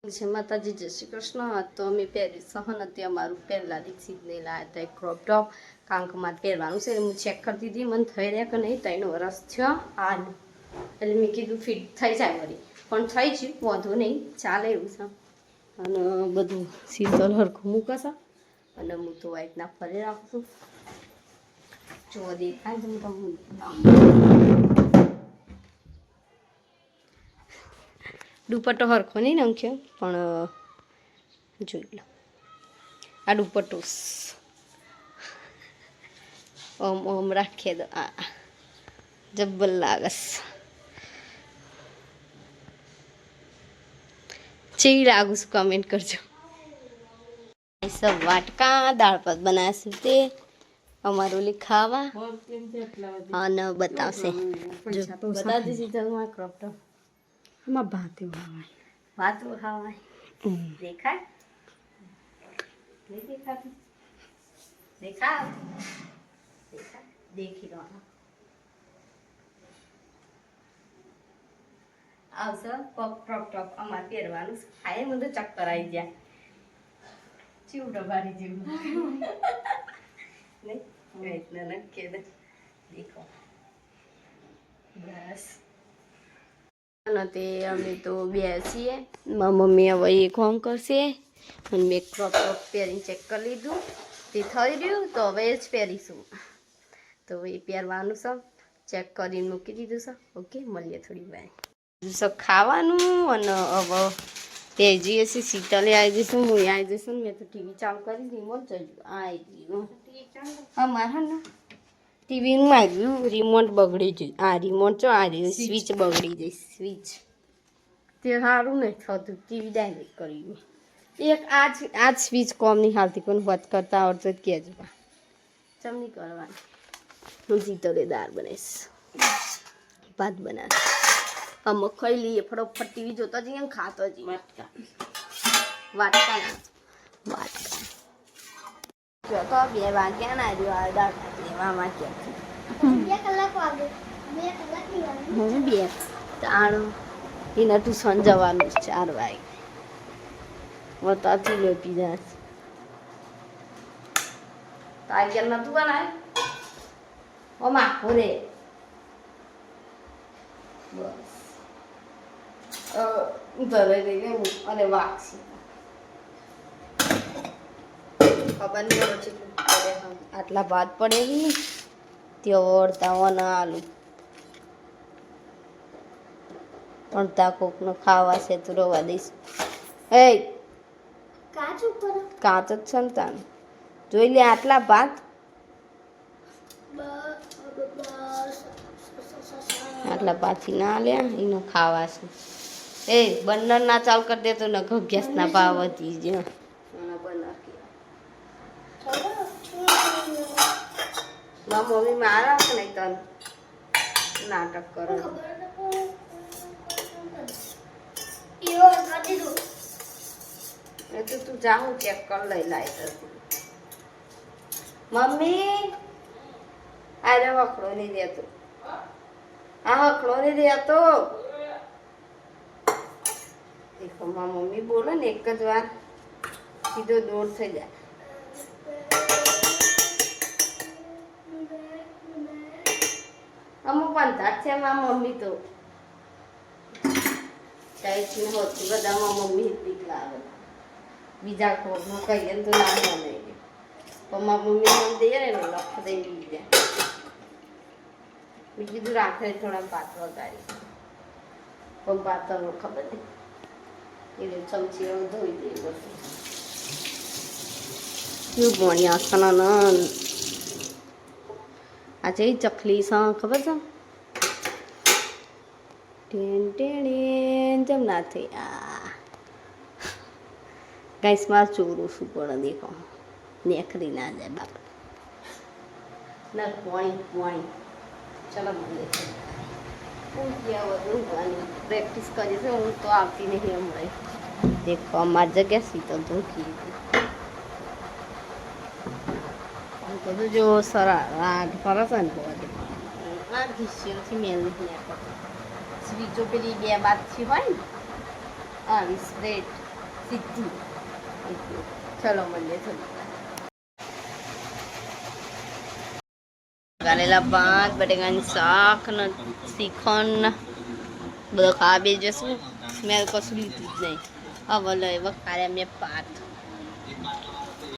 જય માતાજી, જય શ્રી કૃષ્ણ. તો અમે પહેરી સહન હતી અમારું પહેલા દીક્ષિત લઈ લાવ્યા હતા એક ક્રોપ ટોપ. કારણ કે મારે પહેરવાનું છે હું ચેક કરતી હતી મને થઈ રહ્યા કે નહીં. 3 વર્ષ થયો આ એટલે મેં કીધું ફિટ થઈ જાય વળી, પણ થઈ ગયું, વાંધો નહીં, ચાલે એવું છે. અને બધું શીતલ હરખું મૂકશે અને હું તો આ રીતના ફરી રાખું છું. જો દેખાય છે તમને દુપટ્ટો હરખો નહીં નાખ્યો પણ જોઈ લો આ દુપટ્ટો ઓમ રાખીએ તો આ જબ્બર લાગસ. ચેવી લાગુ છું કમેન્ટ કરજો. સબ વાટકા દાળ ભાત બનાવશે તે અમારું ઓલી ખાવા અને બતાવશે. બતાવી દીધી તમારા ક્રોપ ટોપ એમાં ભાત ખાવાય દેખાય નહીં દેખાતું? દેખાવ દેખાય દેખી લો આવશે ક્રોપ ટોપ અમારે પહેરવાનું ખાય મને તો ચક્કર આવી ગયા. ચીવડો બારી જેવું નહીં નક્કી દેખો બસ. તે અમે તો બે છીએ. મારી મમ્મી હવે એ કામ કરશે અને મેં ક્રોપ ટોપ પહેરીને ચેક કરી લીધું, તે થઈ રહ્યું તો હવે જ પહેરીશું. તો એ પહેરવાનું છે, ચેક કરીને મૂકી દીધું છે. ઓકે, મળીએ થોડી વાર. ખાવાનું અને હવે તે જઈએ છીએ. શીતલે આવી જઈશું, હું આવી જઈશું. મેં તો ટીવી ચાલુ કરી રિમોટ જોયું આવી ગયું અમારે ને ટીવીનું આવ્યું રિમોટ બગડી ગયું. આ રિમોટ જો આ સ્વિચ બગડી જાય. સ્વિચ તે સારું નહીં થતું, ટીવી ડાયરેક્ટ કરી ગયું. એક આ જ સ્વિચ કોમ નહીં હાલતી, પણ બંધ કરતા આવડતો જ કહેજો. ચમની કરવાની. હું શીતલે દાળ બનાવીશ, ભાત બનાવીશ. અમે ખાઈ લઈએ ફટોફટ. ટીવી જોતા જઈએ ને ખાતો જઈએ. વાટકા જો તો 2 વાગ્યા ના રહ્યો દાળ ભાત લેવામાં ક્યાંથી 2 કલાક વાગે 2 કલાક નહીં હું 2 તાણ એના ટ્યુશન જવાનું 4 વાગે વતાતી લો પીઝા તાર નતું બનાય ઓમા હોરે બસ ઉતરે દઈએ અને વાક્ષી ખબર નહીં પછી આટલા ભાત પડેલી ત્યાં અડતા આલુ અડતા કોકનો ખાવા છે તો રવા દઈશ. એ કાચ જ છે ને તાને જોઈ લે. આટલા ભાત આટલા પાછી ના લે એનો ખાવા છે. એ બંદર ના ચાલ કરી દે તો ન ગેસ ના ભાવ વધી જ મમ્મી મારા કે નહીં તને નાટક કરો. એ તો તું જાઉં ચેક કર લઈ લાય. મમ્મી અરે હકડો નહીં દેતો, આ હકડો નહીં દેતો. દેખો મારી મમ્મી બોલે ને એક જ વાર સીધો દોડ થઈ જાય. અમુક પંથાટ છે મારી મમ્મી તો ચાઈથી હોતી બધા મારી મમ્મી એટલી લાવે. બીજા કોકનું કહીએ તો ના બનાવી દે પણ મારી મમ્મી મને દઈએ ને લખ દઈ બીજા. મેં કીધું રાખે થોડા ભાત વગાડી પણ પાતળો ખબર નહીં એટલે ચમચી ધોઈ દે બધું. શું ભણ્યા સનાનંદ આજે ચકલી સા ખબર છે ટેન જેમ ના થઈ. આ ગાઈસ માર ચોરું શું પડે દેખો નેખરી ના જાય બાપ ના પોઈન્ટ. ચલો મને પ્રેક્ટિસ કરી છે હું તો આવતી નહીં હમણાં. દેખો અમારી જગ્યા સીતો ધોકી બધું જો સરા રાગ ફરસ ને આ ઘીસીઓથી મેલ નહીં સ્વીચો પેલી 2 બાદથી હોય ને આવી સ્પ્રેડ સીધું ચલો મળીએ ચલો ગાલેલા ભાત બટેકાનું શાક ને શ્રીખંડ બધો ખાવા બે જશું મેં કશું લીધું જ નહીં હવે લઈ વખારે મેં પાત